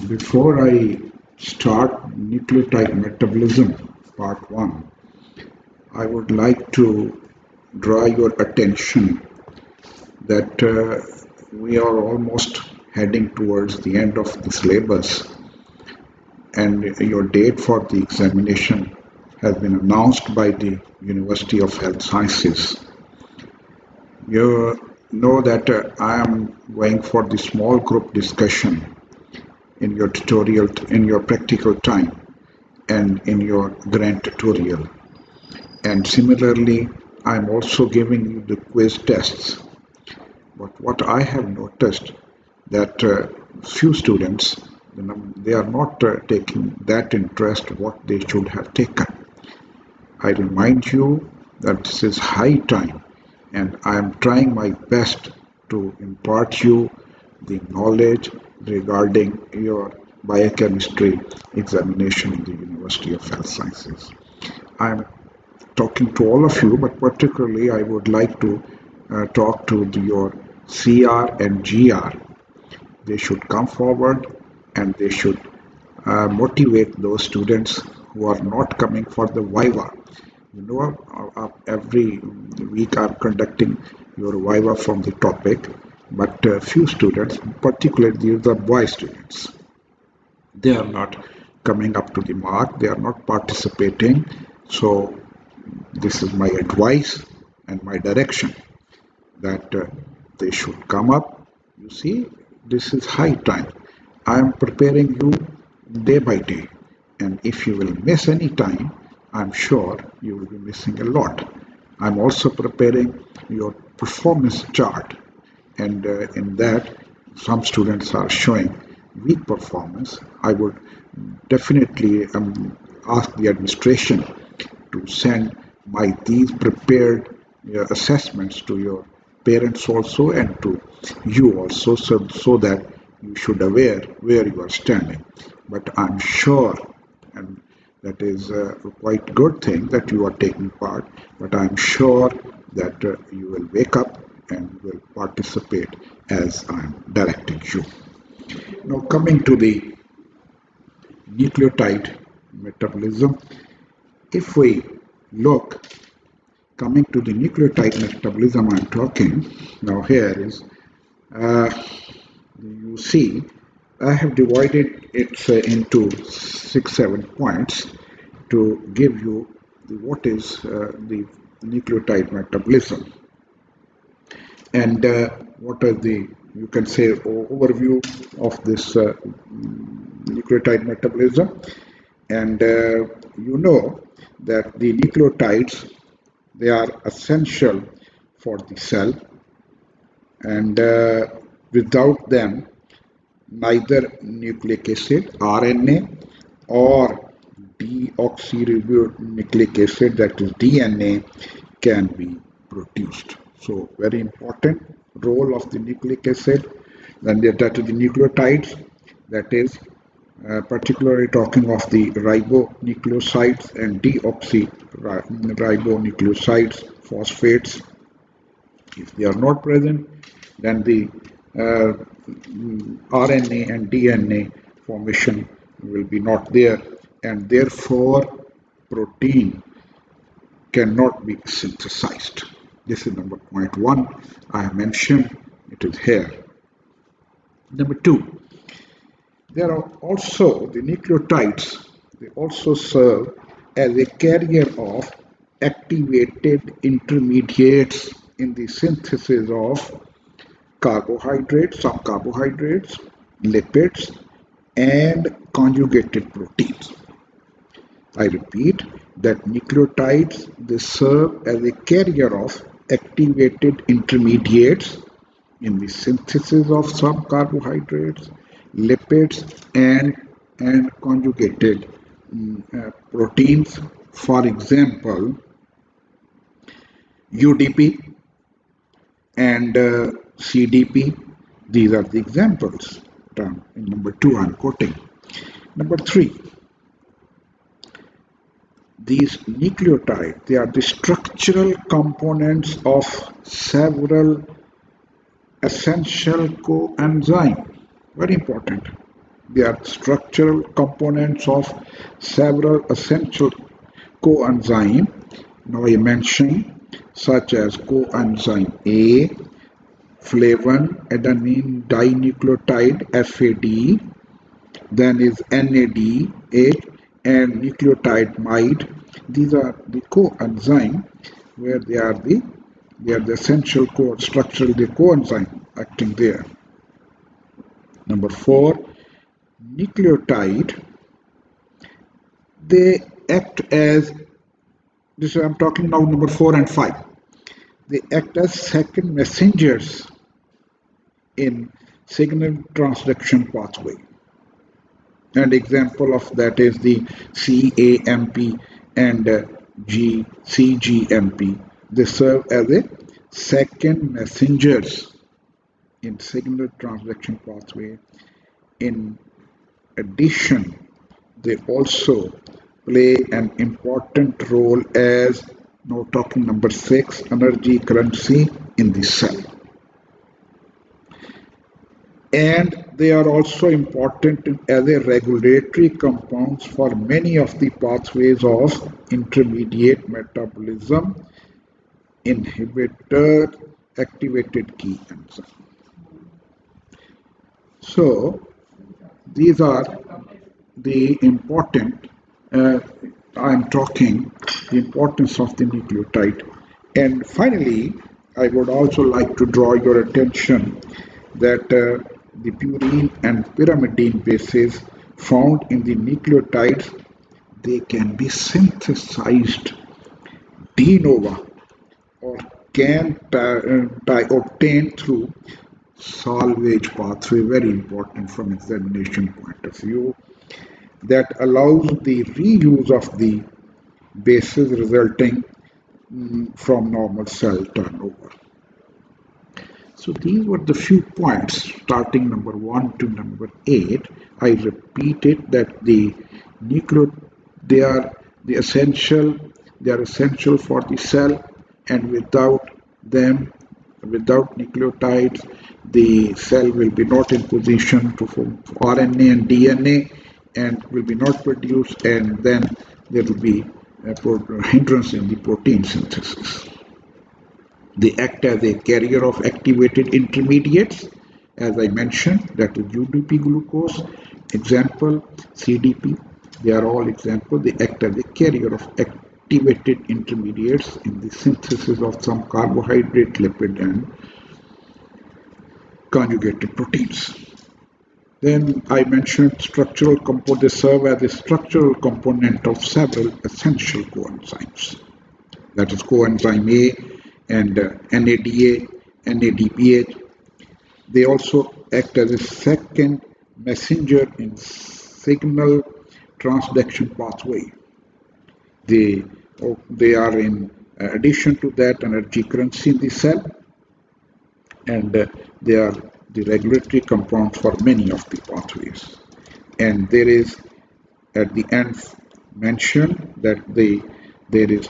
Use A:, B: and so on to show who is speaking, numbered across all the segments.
A: Before I start Nucleotide Metabolism Part 1, I would like to draw your attention that we are almost heading towards the end of the syllabus, and your date for the examination has been announced by the University of Health Sciences. You know that I am going for the small group discussion in your tutorial, in your practical time, and in your grand tutorial. And similarly, I'm also giving you the quiz tests. But what I have noticed that few students, they are not taking that interest what they should have taken. I remind you that this is high time, and I am trying my best to impart you the knowledge regarding your biochemistry examination in the University of Health Sciences. I am talking to all of you, but particularly I would like to talk to your CR and GR. They should come forward and they should motivate those students who are not coming for the Viva. You know, every week I'm conducting your Viva from the topic, but few students, particularly these are boy students, they are not coming up to the mark, they are not participating. So this is my advice and my direction that they should come up. You see, this is high time. I am preparing you day by day, and if you will miss any time, I'm sure you will be missing a lot. I'm also preparing your performance chart, and in that, some students are showing weak performance. I would definitely ask the administration to send these prepared assessments to your parents also and to you also, so that you should aware where you are standing. But I'm sure, and that is a quite good thing that you are taking part, but I'm sure that you will wake up and will participate as I'm directing you. Now coming to the nucleotide metabolism, if we look, coming to the nucleotide metabolism I'm talking, now here is, you see, I have divided it into 6-7 points to give you what is the nucleotide metabolism, and what are the, you can say, overview of this nucleotide metabolism. And you know that the nucleotides, they are essential for the cell, and without them neither nucleic acid RNA or deoxyribonucleic acid, that is DNA, can be produced. So very important role of the nucleic acid, and that is the nucleotides, that is particularly talking of the ribonucleosides and deoxyribonucleosides, phosphates. If they are not present, then the RNA and DNA formation will be not there, and therefore protein cannot be synthesized. This is number point one. I have mentioned it is here. Number two, there are also the nucleotides. They also serve as a carrier of activated intermediates in the synthesis of carbohydrates, some carbohydrates, lipids, and conjugated proteins. I repeat that nucleotides, they serve as a carrier of activated intermediates in the synthesis of some carbohydrates, lipids, and conjugated proteins. For example, UDP and CDP. These are the examples. In number two, I'm quoting. Number three, these nucleotides, they are the structural components of several essential coenzymes. Very important. They are structural components of several essential coenzymes. Now I mention such as coenzyme A, flavin, adenine dinucleotide FAD, then is NADH and nucleotide mide. These are the coenzyme where they are the essential structural the coenzyme acting there. Number 4, nucleotide. They act as this. I'm talking now number 4 and 5. They act as second messengers in signal transduction pathway. And example of that is the CAMP and CGMP. They serve as a second messengers in signal transduction pathway. In addition, they also play an important role as, now talking number 6, energy currency in the cell. And they are also important as a regulatory compounds for many of the pathways of intermediate metabolism, inhibitor, activated key enzyme. So these are the important, I'm talking the importance of the nucleotide. And finally, I would also like to draw your attention that the purine and pyrimidine bases found in the nucleotides, they can be synthesized de novo or can be obtained through salvage pathway, very important from examination point of view, that allows the reuse of the bases resulting from normal cell turnover. So these were the few points starting number 1 to number 8. I repeated that they are essential for the cell, and without them, without nucleotides, the cell will be not in position to form RNA and DNA and will be not produced, and then there will be a hindrance in the protein synthesis. They act as a carrier of activated intermediates, as I mentioned, that is UDP glucose, example CDP. They are all examples. They act as a carrier of activated intermediates in the synthesis of some carbohydrate, lipid, and conjugated proteins. Then I mentioned structural components. They serve as a structural component of several essential coenzymes. That is coenzyme A and NADA, NADPH. They also act as a second messenger in signal transduction pathway. They are in addition to that energy currency in the cell, and they are the regulatory compounds for many of the pathways. And there is at the end mentioned that there is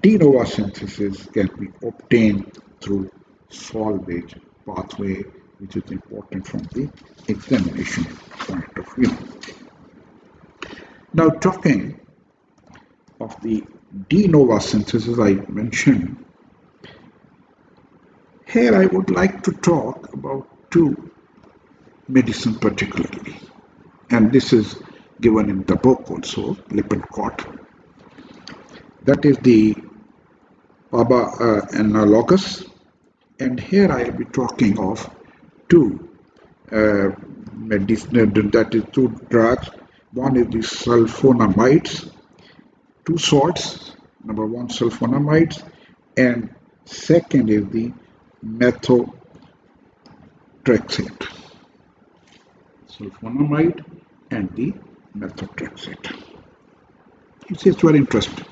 A: de novo synthesis can be obtained through salvage pathway, which is important from the examination point of view. Now, talking of the de novo synthesis I mentioned, here I would like to talk about two medicine particularly, and this is given in the book also, Lippincott. That is the PABA analogous, and here I will be talking of two medicine, that is two drugs. One is the sulfonamides, two salts. Number 1 sulfonamides, and second is the methotrexate. Sulfonamide and the methotrexate. It's very interesting.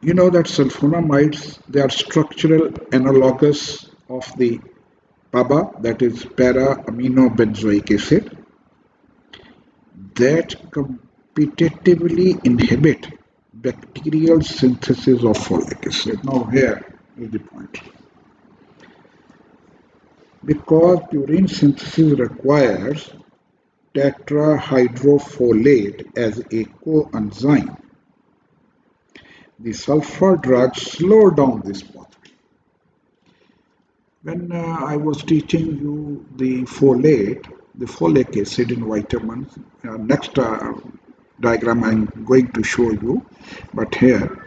A: You know that sulfonamides, they are structural analogous of the PABA, that is para-aminobenzoic acid, that competitively inhibit bacterial synthesis of folic acid. Now here is the point. because purine synthesis requires tetrahydrofolate as a coenzyme. The sulfur drugs slow down this pathway. When I was teaching you the folic acid in vitamins, next diagram I'm going to show you, but here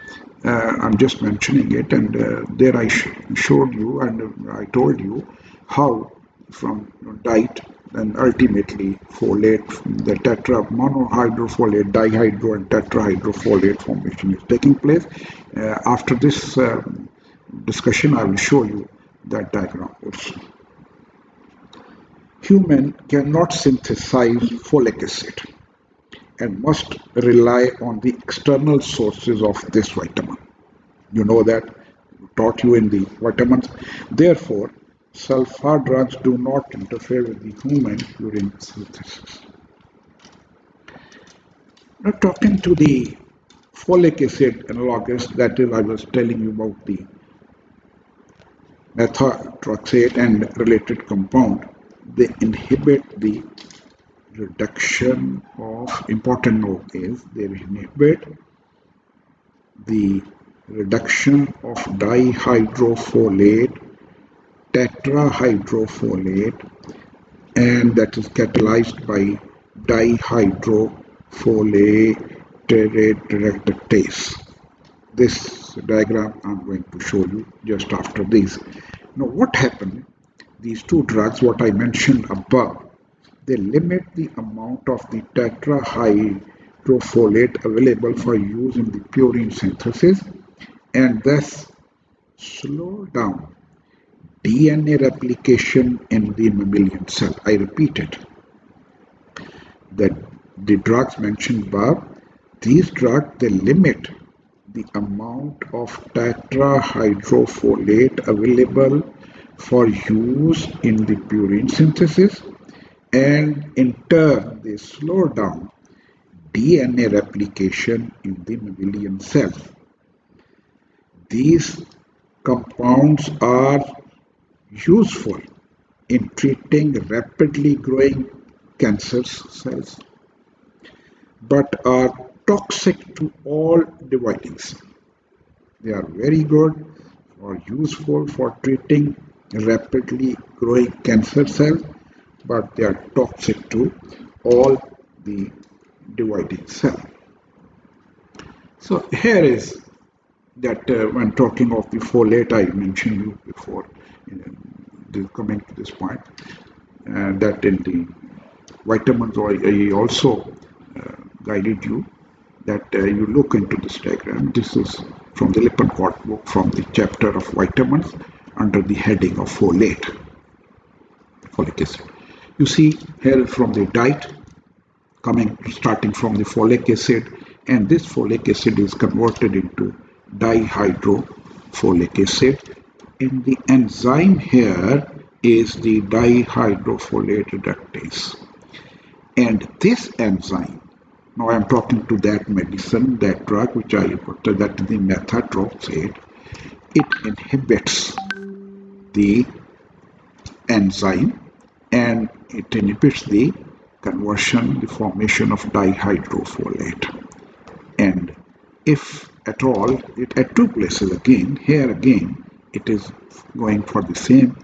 A: I'm just mentioning it, and there I showed you and I told you how from diet and ultimately folate, the tetra monohydrofolate, dihydro and tetrahydrofolate formation is taking place. After this discussion, I will show you that diagram also. Human cannot synthesize folic acid and must rely on the external sources of this vitamin. You know that, taught you in the vitamins. Therefore, sulfur drugs do not interfere with the human urine synthesis. Now, talking to the folic acid analogous, that is, I was telling you about the methotrexate and related compound, they inhibit the reduction of, important note is, they inhibit the reduction of dihydrofolate, tetrahydrofolate, and that is catalyzed by dihydrofolate reductase. This diagram I'm going to show you just after this. Now what happened? These two drugs, what I mentioned above, they limit the amount of the tetrahydrofolate available for use in the purine synthesis and thus slow down DNA replication in the mammalian cell. I repeat it, that the drugs mentioned above, these drugs, they limit the amount of tetrahydrofolate available for use in the purine synthesis, and in turn they slow down DNA replication in the mammalian cells. These compounds are useful in treating rapidly growing cancer cells, but are toxic to all dividing cells. They are very good or useful for treating rapidly growing cancer cells, but they are toxic to all the dividing cells. So here is that when talking of the folate, I mentioned you before, coming to this point, that in the vitamins, I also guided you that you look into this diagram. This is from the Lippincott book, from the chapter of vitamins under the heading of folic acid. You see here from the diet, starting from the folic acid, and this folic acid is converted into dihydrofolic acid. And the enzyme here is the dihydrofolate reductase. And this enzyme, now I am talking to that medicine, that drug which I put, that is the methotrexate, it inhibits the enzyme and it inhibits the conversion, the formation of dihydrofolate. And if at all, it at two places again, here again, it is going for the same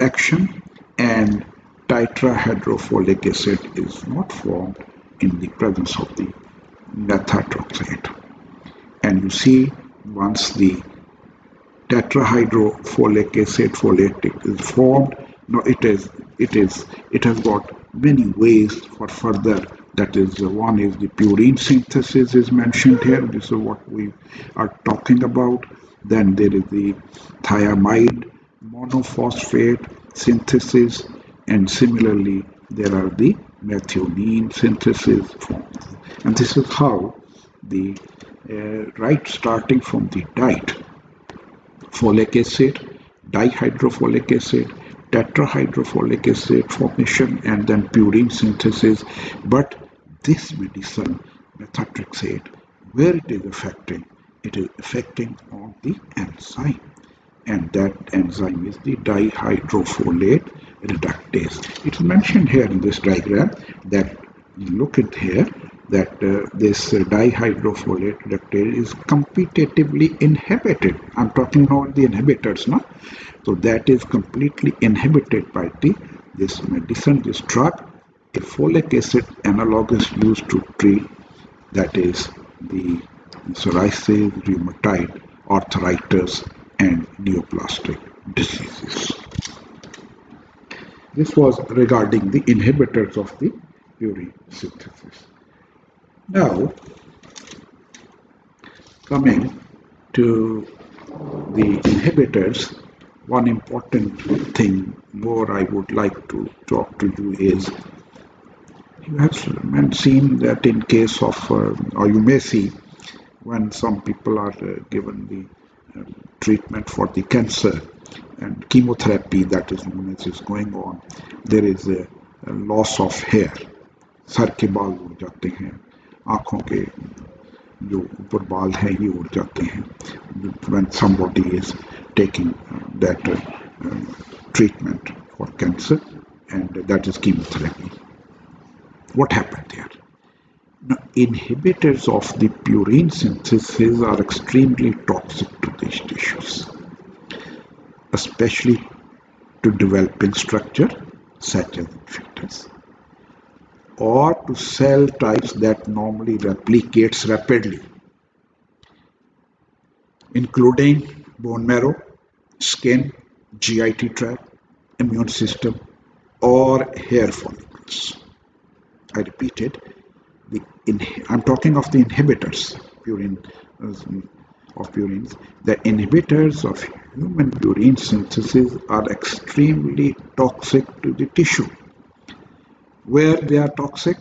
A: action, and tetrahydrofolic acid is not formed in the presence of the methotrexate. And you see, once the tetrahydrofolic acid folate is formed, now it has got many ways for further. That is, one is the purine synthesis is mentioned here. This is what we are talking about. Then there is the thiamide monophosphate synthesis, and similarly there are the methionine synthesis forms. And this is how the right starting from the diet, folic acid, dihydrofolic acid, tetrahydrofolic acid formation, and then purine synthesis. But this medicine, methotrexate, where it is affecting on the enzyme. and that enzyme is the dihydrofolate reductase. It's mentioned here in this diagram that, look at here, that this dihydrofolate reductase is competitively inhibited. I'm talking about the inhibitors now. So that is completely inhibited by this medicine, this drug. A folic acid analog is used to treat, that is, the psoriasis, rheumatoid, arthritis, and neoplastic diseases. This was regarding the inhibitors of the purine synthesis. Now, coming to the inhibitors, one important thing more I would like to talk to you is, you have seen that in case of, or you may see, when some people are given the treatment for the cancer and chemotherapy that is known as is going on, there is a loss of hair. Sir के बाल उड़ जाते हैं, आँखों के जो ऊपर बाल हैं ये उड़ जाते हैं when somebody is taking that treatment for cancer, and that is chemotherapy. What happened there? Now, inhibitors of the purine synthesis are extremely toxic to these tissues, especially to developing structure such as fetus, or to cell types that normally replicates rapidly, including bone marrow, skin, GIT tract, immune system, or hair follicles. I repeated, I'm talking of the inhibitors of purines. The inhibitors of human purine synthesis are extremely toxic to the tissue. Where they are toxic?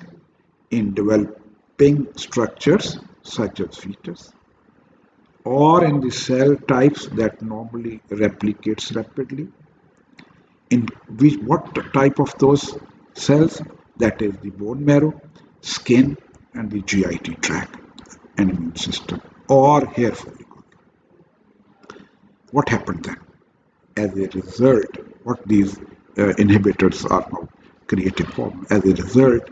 A: In developing structures such as fetus, or in the cell types that normally replicates rapidly. In what type of those cells? That is the bone marrow, skin, and the GIT tract and immune system, or hair follicle. What happened then? As a result, what these inhibitors are now creating problem. As a result,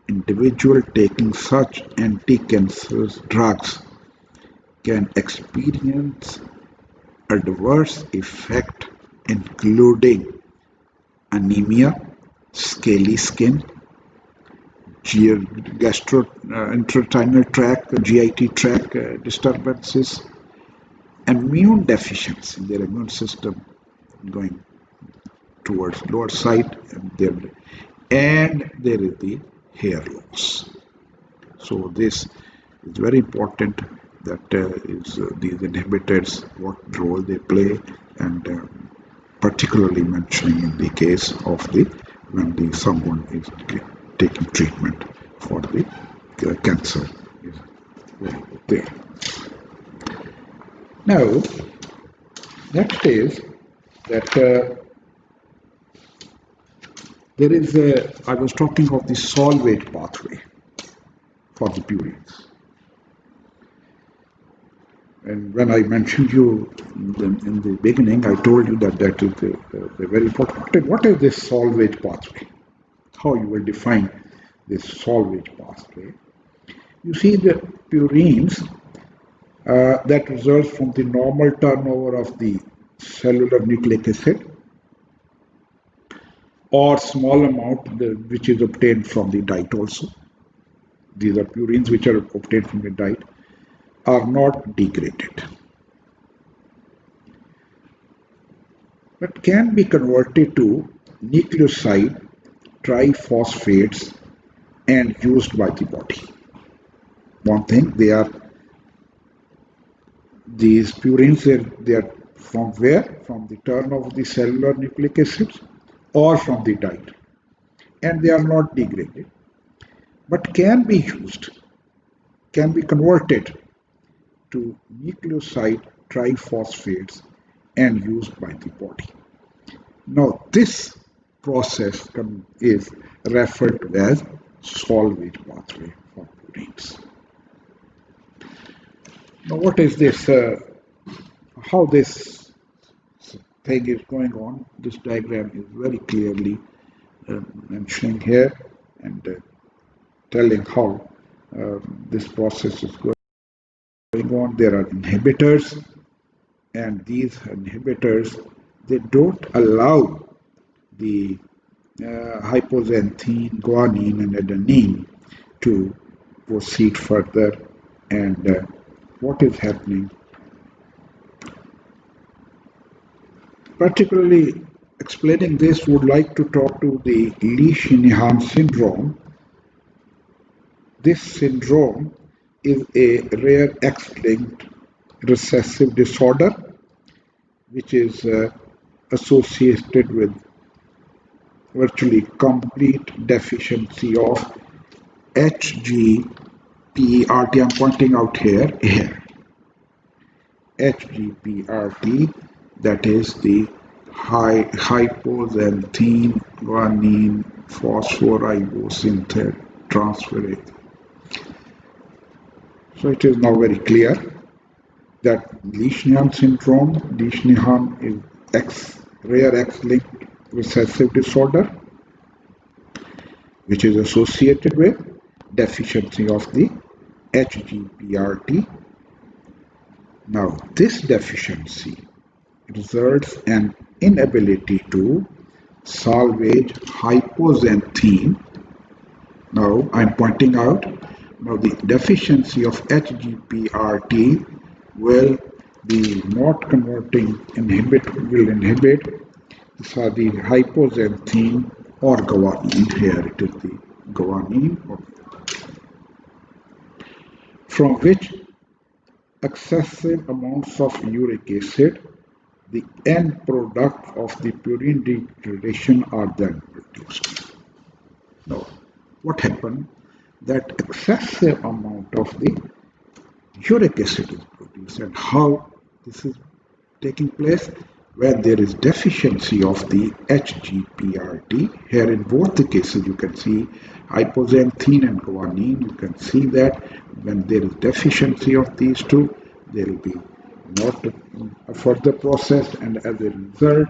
A: individual taking such anti-cancerous drugs can experience adverse effect, including anemia, scaly skin, gastrointestinal tract, GIT tract disturbances, immune deficiency, their immune system going towards lower side, and there is the hair loss. So this is very important, that these inhibitors, what role they play, and particularly mentioning in the case of when someone is taking treatment for the cancer is very good there. Now, next is that there is I was talking of the Salvage pathway for the purines. And when I mentioned you in the beginning, I told you that is a very important. What is this Salvage pathway? How you will define this Salvage pathway? You see, the purines that results from the normal turnover of the cellular nucleic acid, or small amount which is obtained from the diet also. These are purines which are obtained from the diet, are not degraded, but can be converted to nucleoside triphosphates and used by the body. One thing, these purines, they are from where? From the turnover of the cellular nucleic acids or from the diet, and they are not degraded, but can be used, can be converted to nucleoside triphosphates and used by the body. Now, this process is referred to as Salvage pathway for purines. Now, what is this? How this thing is going on. This diagram is very clearly mentioning here and telling how this process is going on. There are inhibitors, and these inhibitors, they don't allow the hypoxanthine, guanine, and adenine to proceed further. And what is happening? Particularly explaining this, would like to talk to the Leigh-Shanahan syndrome. This syndrome is a rare X-linked recessive disorder which is associated with virtually complete deficiency of HGPRT. I'm pointing out here. HGPRT, that is the hypoxanthine guanine phosphoribosynthate transferase. So it is now very clear that Leigh-Shanahan syndrome, Leigh-Shanahan is rare X-linked recessive disorder which is associated with deficiency of the HGPRT. Now this deficiency results in inability to salvage hypoxanthine. Now I'm pointing out, now the deficiency of HGPRT will be not converting, will inhibit the hypoxanthine or guanine. Here it is the guanine, from which excessive amounts of uric acid, the end product of the purine degradation, are then produced. Now, what happened? That excessive amount of the uric acid is produced, and how this is taking place? When there is deficiency of the HGPRT. Here in both the cases you can see hypoxanthine and guanine. You can see that when there is deficiency of these two, there will be not further processed, and as a result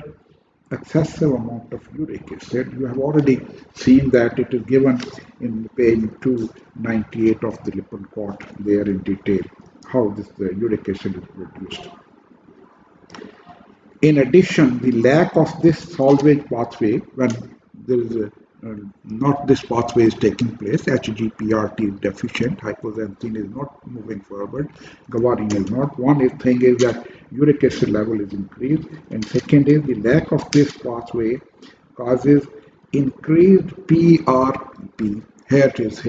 A: excessive amount of uric acid. You have already seen that it is given in page 298 of the Lippincott there in detail how the uric acid is produced. In addition, the lack of this salvage pathway, when there is not this pathway is taking place, HGPRT is deficient, hypoxanthine is not moving forward, guanine is not. One thing is that uric acid level is increased, and second is the lack of this pathway causes increased PRPP. Here it is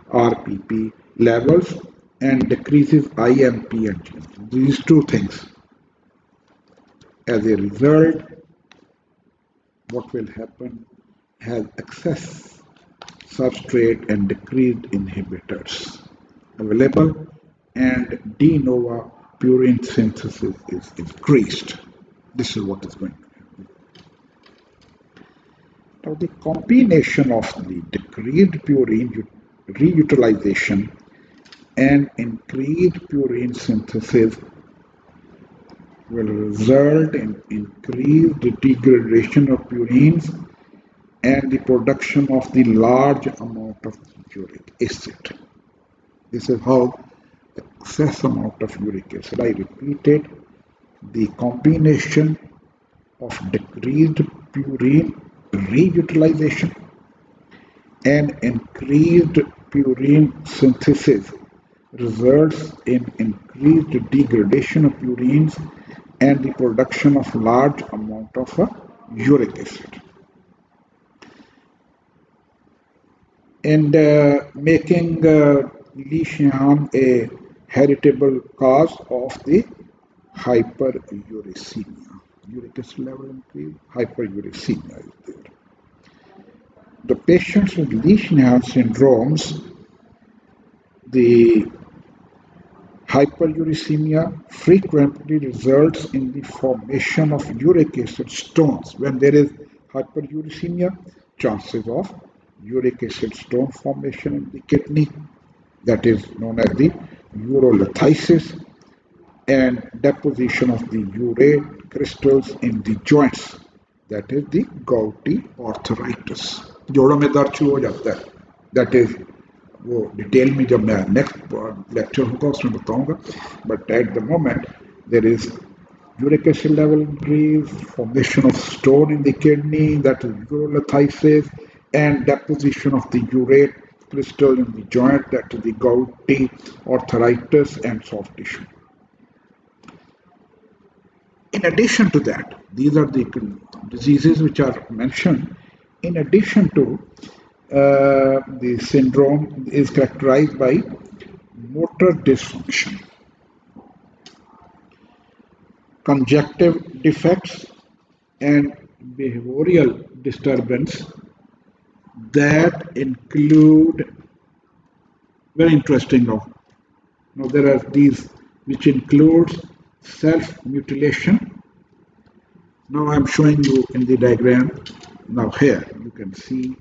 A: PRPP levels, and decreases IMP and GMP. These two things. As a result, what will happen? Has excess substrate and decreased inhibitors available, and de novo purine synthesis is increased. This is what is going to happen. Now, the combination of the decreased purine reutilization and increased purine synthesis will result in increased degradation of purines and the production of the large amount of uric acid. This is how excess amount of uric acid. I repeated, the combination of decreased purine reutilization and increased purine synthesis results in increased degradation of purines and the production of large amount of uric acid, and making Leigh-Shanahan a heritable cause of the hyperuricemia. Uric acid level increase, hyperuricemia is there. The patients with Leigh-Shanahan syndromes, the hyperuricemia frequently results in the formation of uric acid stones. When there is hyperuricemia, chances of uric acid stone formation in the kidney, that is known as the urolithiasis, and deposition of the urate crystals in the joints, that is the gouty arthritis. जोड़ों में दर्द शुरू हो जाता है, that is वो detail में जब मैं नेक्स्ट लेक्चर होगा उसमें बताऊंगा, but at the moment there is uric acid level increase, formation of stone in the kidney, that is urolithiasis, and deposition of the urate crystal in the joint, that is the gouty arthritis and soft tissue. In addition to that, these are the diseases which are mentioned. In addition to the syndrome is characterized by motor dysfunction, conjunctive defects, and behavioral disturbance that include, very interesting now. Now there are these which includes self-mutilation. Now I'm showing you in the diagram. Now here you can see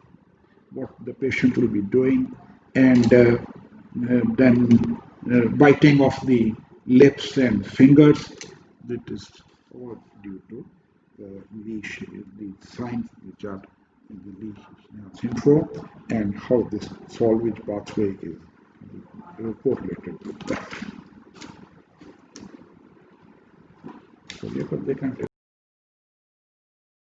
A: what the patient will be doing, and then biting of the lips and fingers. That is all due to the signs which are in the lesion syndrome, and how this salvage pathway is correlated with that. So,